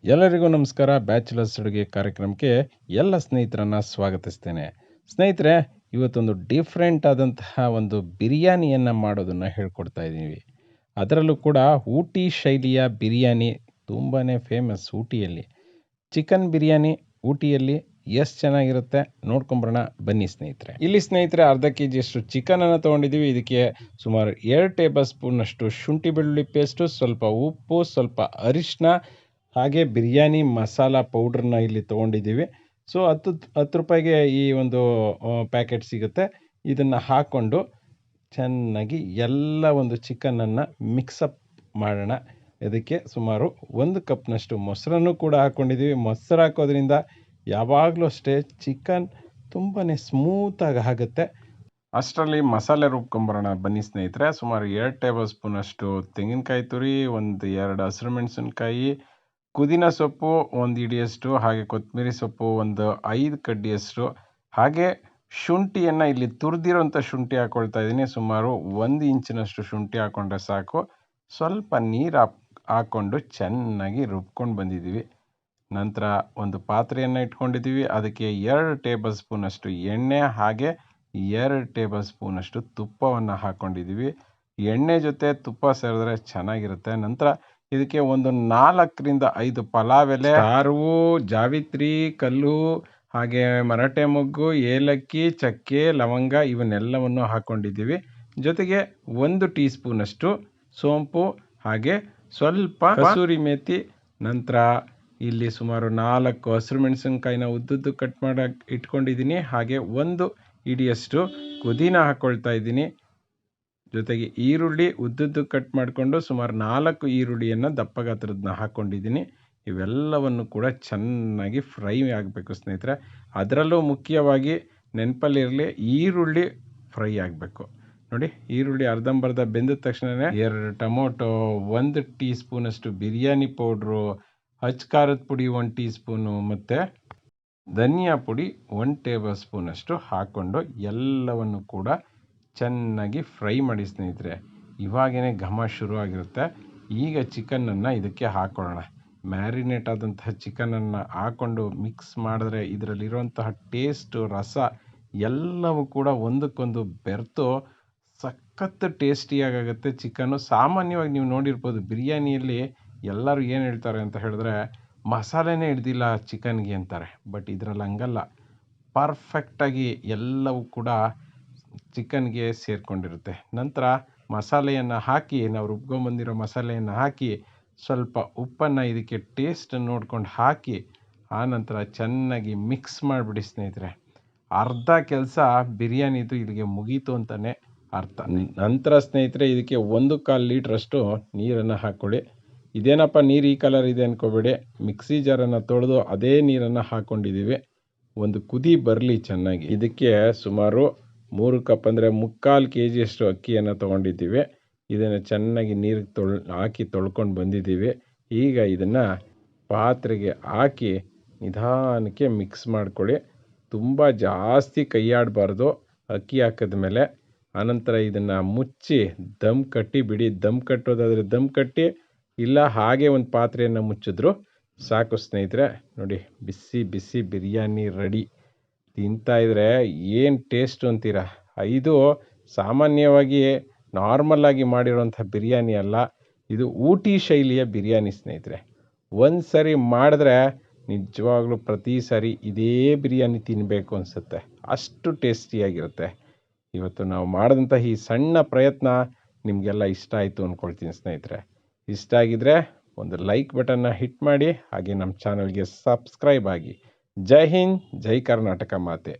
ಎಲ್ಲರಿಗೂ ನಮಸ್ಕಾರ. ಬ್ಯಾಚುಲರ್ಸ್ ಅಡುಗೆ ಕಾರ್ಯಕ್ರಮಕ್ಕೆ ಎಲ್ಲ ಸ್ನೇಹಿತರನ್ನು ಸ್ವಾಗತಿಸ್ತೇನೆ. ಸ್ನೇಹಿತರೆ, ಇವತ್ತೊಂದು ಡಿಫ್ರೆಂಟ್ ಆದಂತಹ ಒಂದು ಬಿರಿಯಾನಿಯನ್ನು ಮಾಡೋದನ್ನು ಹೇಳ್ಕೊಡ್ತಾ ಇದ್ದೀವಿ. ಅದರಲ್ಲೂ ಕೂಡ ಊಟಿ ಶೈಲಿಯ ಬಿರಿಯಾನಿ ತುಂಬಾ ಫೇಮಸ್ ಊಟಿಯಲ್ಲಿ. ಚಿಕನ್ ಬಿರಿಯಾನಿ ಊಟಿಯಲ್ಲಿ ಎಷ್ಟು ಚೆನ್ನಾಗಿರುತ್ತೆ ನೋಡ್ಕೊಂಬರೋಣ ಬನ್ನಿ ಸ್ನೇಹಿತರೆ. ಇಲ್ಲಿ ಸ್ನೇಹಿತರೆ ಅರ್ಧ kg ಅಷ್ಟು ಚಿಕನನ್ನು ತೊಗೊಂಡಿದ್ದೀವಿ. ಇದಕ್ಕೆ ಸುಮಾರು 2 ಟೇಬಲ್ ಸ್ಪೂನಷ್ಟು ಶುಂಠಿ ಬೆಳ್ಳುಳ್ಳಿ ಪೇಸ್ಟು, ಸ್ವಲ್ಪ ಉಪ್ಪು, ಸ್ವಲ್ಪ ಅರಿಶಿನ, ಹಾಗೆ ಬಿರಿಯಾನಿ ಮಸಾಲ ಪೌಡ್ರನ್ನ ಇಲ್ಲಿ ತೊಗೊಂಡಿದ್ದೀವಿ. ಸೊ 10 ರೂಪಾಯಿಗೆ ಈ ಒಂದು ಪ್ಯಾಕೆಟ್ ಸಿಗುತ್ತೆ. ಇದನ್ನು ಹಾಕ್ಕೊಂಡು ಚೆನ್ನಾಗಿ ಎಲ್ಲ ಒಂದು ಚಿಕನನ್ನು ಮಿಕ್ಸಪ್ ಮಾಡೋಣ. ಇದಕ್ಕೆ ಸುಮಾರು 1 ಕಪ್ನಷ್ಟು ಮೊಸರನ್ನು ಕೂಡ ಹಾಕ್ಕೊಂಡಿದ್ದೀವಿ. ಮೊಸರು ಹಾಕೋದ್ರಿಂದ ಯಾವಾಗಲೂ ಅಷ್ಟೇ ಚಿಕನ್ ತುಂಬಾ ಸ್ಮೂತಾಗಿ ಆಗುತ್ತೆ. ಅಷ್ಟರಲ್ಲಿ ಮಸಾಲೆ ರುಬ್ಕೊಂಬರೋಣ ಬನ್ನಿ ಸ್ನೇಹಿತರೆ. ಸುಮಾರು 2 ಟೇಬಲ್ ಸ್ಪೂನಷ್ಟು ತೆಂಗಿನಕಾಯಿ ತುರಿ, 2 ಹಸಿರು ಮೆಣಸಿನ್ಕಾಯಿ, ಪುದೀನ ಸೊಪ್ಪು 1 ಹಿಡಿಯಷ್ಟು, ಹಾಗೆ ಕೊತ್ತಂಬರಿ ಸೊಪ್ಪು 5 ಕಡ್ಡಿಯಷ್ಟು, ಹಾಗೆ ಶುಂಠಿಯನ್ನು ಇಲ್ಲಿ ತುರಿದಿರೋಂಥ ಶುಂಠಿ ಹಾಕ್ಕೊಳ್ತಾ ಇದ್ದೀನಿ. ಸುಮಾರು 1 ಇಂಚಿನಷ್ಟು ಶುಂಠಿ ಹಾಕ್ಕೊಂಡ್ರೆ ಸಾಕು. ಸ್ವಲ್ಪ ನೀರು ಹಾಕ್ಕೊಂಡು ಚೆನ್ನಾಗಿ ರುಬ್ಕೊಂಡು ಬಂದಿದ್ದೀವಿ. ನಂತರ ಒಂದು ಪಾತ್ರೆಯನ್ನು ಇಟ್ಕೊಂಡಿದ್ದೀವಿ. ಅದಕ್ಕೆ 2 ಟೇಬಲ್ ಸ್ಪೂನಷ್ಟು ಎಣ್ಣೆ, ಹಾಗೆ 2 ಟೇಬಲ್ ಸ್ಪೂನಷ್ಟು ತುಪ್ಪವನ್ನು ಹಾಕ್ಕೊಂಡಿದ್ದೀವಿ. ಎಣ್ಣೆ ಜೊತೆ ತುಪ್ಪ ಸೇರಿದ್ರೆ ಚೆನ್ನಾಗಿರುತ್ತೆ. ನಂತರ ಇದಕ್ಕೆ ಒಂದು 4 ರಿಂದ 5 ಪಲಾವ್ ಎಲೆ, ಸ್ಟಾರ್ವು, ಜಾವಿತ್ರಿ, ಕಲ್ಲು, ಹಾಗೆ ಮರಾಠೆ ಮೊಗ್ಗು, ಏಲಕ್ಕಿ, ಚಕ್ಕೆ, ಲವಂಗ ಇವನ್ನೆಲ್ಲವನ್ನು ಹಾಕ್ಕೊಂಡಿದ್ದೀವಿ. ಜೊತೆಗೆ 1 ಟೀ ಸ್ಪೂನಷ್ಟು ಸೋಂಪು, ಹಾಗೆ ಸ್ವಲ್ಪ ಕಸೂರಿ ಮೇಥಿ. ನಂತರ ಇಲ್ಲಿ ಸುಮಾರು 4 ಹಸಿರು ಮೆಣಸಿನ್ಕಾಯಿನ ಉದ್ದುದ್ದು ಕಟ್ ಮಾಡಿ ಇಟ್ಕೊಂಡಿದ್ದೀನಿ. ಹಾಗೆ 1 ಹಿಡಿಯಷ್ಟು ಪುದೀನ ಹಾಕ್ಕೊಳ್ತಾ ಇದ್ದೀನಿ. ಜೊತೆಗೆ ಈರುಳ್ಳಿ ಉದ್ದುದ್ದು ಕಟ್ ಮಾಡಿಕೊಂಡು ಸುಮಾರು 4 ಈರುಳ್ಳಿಯನ್ನು ದಪ್ಪ ಗಾತ್ರದನ್ನ ಹಾಕ್ಕೊಂಡಿದ್ದೀನಿ. ಇವೆಲ್ಲವನ್ನು ಕೂಡ ಚೆನ್ನಾಗಿ ಫ್ರೈ ಆಗಬೇಕು ಸ್ನೇಹಿತರೆ. ಅದರಲ್ಲೂ ಮುಖ್ಯವಾಗಿ ನೆನಪಲ್ಲಿರಲಿ, ಈರುಳ್ಳಿ ಫ್ರೈ ಆಗಬೇಕು. ನೋಡಿ, ಈರುಳ್ಳಿ ಅರ್ಧಂಬರ್ಧ ಬೆಂದ ತಕ್ಷಣವೇ 2 ಟೊಮೊಟೊ, 1 ಟೀ ಸ್ಪೂನಷ್ಟು ಬಿರಿಯಾನಿ ಪೌಡ್ರು, ಖಾರದ ಪುಡಿ 1 ಟೀ ಸ್ಪೂನು, ಮತ್ತು ಧನಿಯಾ ಪುಡಿ 1 ಟೇಬಲ್ ಸ್ಪೂನಷ್ಟು ಹಾಕ್ಕೊಂಡು ಎಲ್ಲವನ್ನು ಕೂಡ ಚೆನ್ನಾಗಿ ಫ್ರೈ ಮಾಡಿ ಸ್ನೇಹಿತರೆ. ಇವಾಗೇ ಘಮ ಶುರು ಆಗಿರುತ್ತೆ. ಈಗ ಚಿಕನನ್ನು ಇದಕ್ಕೆ ಹಾಕ್ಕೊಳ್ಳೋಣ. ಮ್ಯಾರಿನೇಟ್ ಆದಂತಹ ಚಿಕನನ್ನು ಹಾಕ್ಕೊಂಡು ಮಿಕ್ಸ್ ಮಾಡಿದ್ರೆ ಇದರಲ್ಲಿರುವಂತಹ ಟೇಸ್ಟು, ರಸ ಎಲ್ಲವೂ ಕೂಡ ಒಂದಕ್ಕೊಂದು ಬೆರೆತು ಸಖತ್ ಟೇಸ್ಟಿಯಾಗುತ್ತೆ ಚಿಕನ್ನು. ಸಾಮಾನ್ಯವಾಗಿ ನೀವು ನೋಡಿರ್ಬೋದು, ಬಿರಿಯಾನಿಯಲ್ಲಿ ಎಲ್ಲರೂ ಏನು ಹೇಳ್ತಾರೆ ಅಂತ ಹೇಳಿದ್ರೆ ಮಸಾಲೆನೇ ಹಿಡ್ದಿಲ್ಲ ಚಿಕನ್ಗೆ ಅಂತಾರೆ. ಬಟ್ ಇದರಲ್ಲಿ ಹಂಗಲ್ಲ, ಪರ್ಫೆಕ್ಟಾಗಿ ಎಲ್ಲವೂ ಕೂಡ ಚಿಕನ್ಗೆ ಸೇರಿಕೊಂಡಿರುತ್ತೆ. ನಂತರ ಮಸಾಲೆಯನ್ನು ಹಾಕಿ, ನಾವು ರುಬ್ಕೊಂಬಂದಿರೋ ಮಸಾಲೆಯನ್ನು ಹಾಕಿ, ಸ್ವಲ್ಪ ಉಪ್ಪನ್ನು ಇದಕ್ಕೆ ಟೇಸ್ಟ್ ನೋಡ್ಕೊಂಡು ಹಾಕಿ, ಆನಂತರ ಚೆನ್ನಾಗಿ ಮಿಕ್ಸ್ ಮಾಡಿಬಿಡಿ ಸ್ನೇಹಿತರೆ. ಅರ್ಧ ಕೆಲಸ ಬಿರಿಯಾನಿದು ಇಲ್ಲಿಗೆ ಮುಗೀತು ಅಂತಲೇ ಅರ್ಥ. ನಂತರ ಸ್ನೇಹಿತರೆ ಇದಕ್ಕೆ 1/4 ಲೀಟ್ರಷ್ಟು ನೀರನ್ನು ಹಾಕ್ಕೊಳ್ಳಿ. ಇದೇನಪ್ಪ ನೀರು ಈ ಕಲರ್ ಇದೆ ಅಂದ್ಕೋಬೇಡಿ, ಮಿಕ್ಸಿ ಜಾರನ್ನು ತೊಳೆದು ಅದೇ ನೀರನ್ನು ಹಾಕ್ಕೊಂಡಿದ್ದೀವಿ. ಒಂದು ಕುದಿ ಬರಲಿ ಚೆನ್ನಾಗಿ. ಇದಕ್ಕೆ ಸುಮಾರು 3 ಕಪ್ ಅಂದರೆ 3/4 kg ಅಷ್ಟು ಅಕ್ಕಿಯನ್ನು ತೊಗೊಂಡಿದ್ದೀವಿ. ಇದನ್ನು ಚೆನ್ನಾಗಿ ನೀರಿಗೆ ಹಾಕಿ ತೊಳ್ಕೊಂಡು ಬಂದಿದ್ದೀವಿ. ಈಗ ಇದನ್ನು ಪಾತ್ರೆಗೆ ಹಾಕಿ ನಿಧಾನಕ್ಕೆ ಮಿಕ್ಸ್ ಮಾಡ್ಕೊಳ್ಳಿ. ತುಂಬ ಜಾಸ್ತಿ ಕೈಯಾಡಬಾರ್ದು ಅಕ್ಕಿ ಹಾಕಿದ ಮೇಲೆ. ಆನಂತರ ಇದನ್ನು ಮುಚ್ಚಿ ದಮ್ ಕಟ್ಟಿ ಬಿಡಿ. ದಮ್ ಕಟ್ಟೋದಾದರೆ ದಮ್ ಕಟ್ಟಿ, ಇಲ್ಲ ಹಾಗೆ ಒಂದು ಪಾತ್ರೆಯನ್ನು ಮುಚ್ಚಿದ್ರು ಸಾಕು ಸ್ನೇಹಿತರೆ. ನೋಡಿ, ಬಿಸಿ ಬಿಸಿ ಬಿರಿಯಾನಿ ರೆಡಿ. ತಿಂತಾಯಿದ್ರೆ ಏನು ಟೇಸ್ಟು ಅಂತೀರಾ. ಇದು ಸಾಮಾನ್ಯವಾಗಿ ನಾರ್ಮಲಾಗಿ ಮಾಡಿರೋಂಥ ಬಿರಿಯಾನಿ ಅಲ್ಲ, ಇದು ಊಟಿ ಶೈಲಿಯ ಬಿರಿಯಾನಿ ಸ್ನೇಹಿತರೆ. ಒಂದು ಸರಿ ಮಾಡಿದ್ರೆ ನಿಜವಾಗ್ಲೂ ಪ್ರತಿ ಸಾರಿ ಇದೇ ಬಿರಿಯಾನಿ ತಿನ್ನಬೇಕು ಅನಿಸುತ್ತೆ, ಅಷ್ಟು ಟೇಸ್ಟಿಯಾಗಿರುತ್ತೆ. ಇವತ್ತು ನಾವು ಮಾಡಿದಂಥ ಈ ಸಣ್ಣ ಪ್ರಯತ್ನ ನಿಮಗೆಲ್ಲ ಇಷ್ಟ ಆಯಿತು ಅಂದ್ಕೊಳ್ತೀನಿ ಸ್ನೇಹಿತರೆ. ಇಷ್ಟ ಆಗಿದ್ರೆ ಒಂದು ಲೈಕ್ ಬಟನ್ನ ಹಿಟ್ ಮಾಡಿ, ಹಾಗೆ ನಮ್ಮ ಚಾನಲ್ಗೆ ಸಬ್ಸ್ಕ್ರೈಬ್ ಆಗಿ. ಜೈ ಹಿಂದ್, ಜೈ ಕರ್ನಾಟಕ ಮಾತೆ.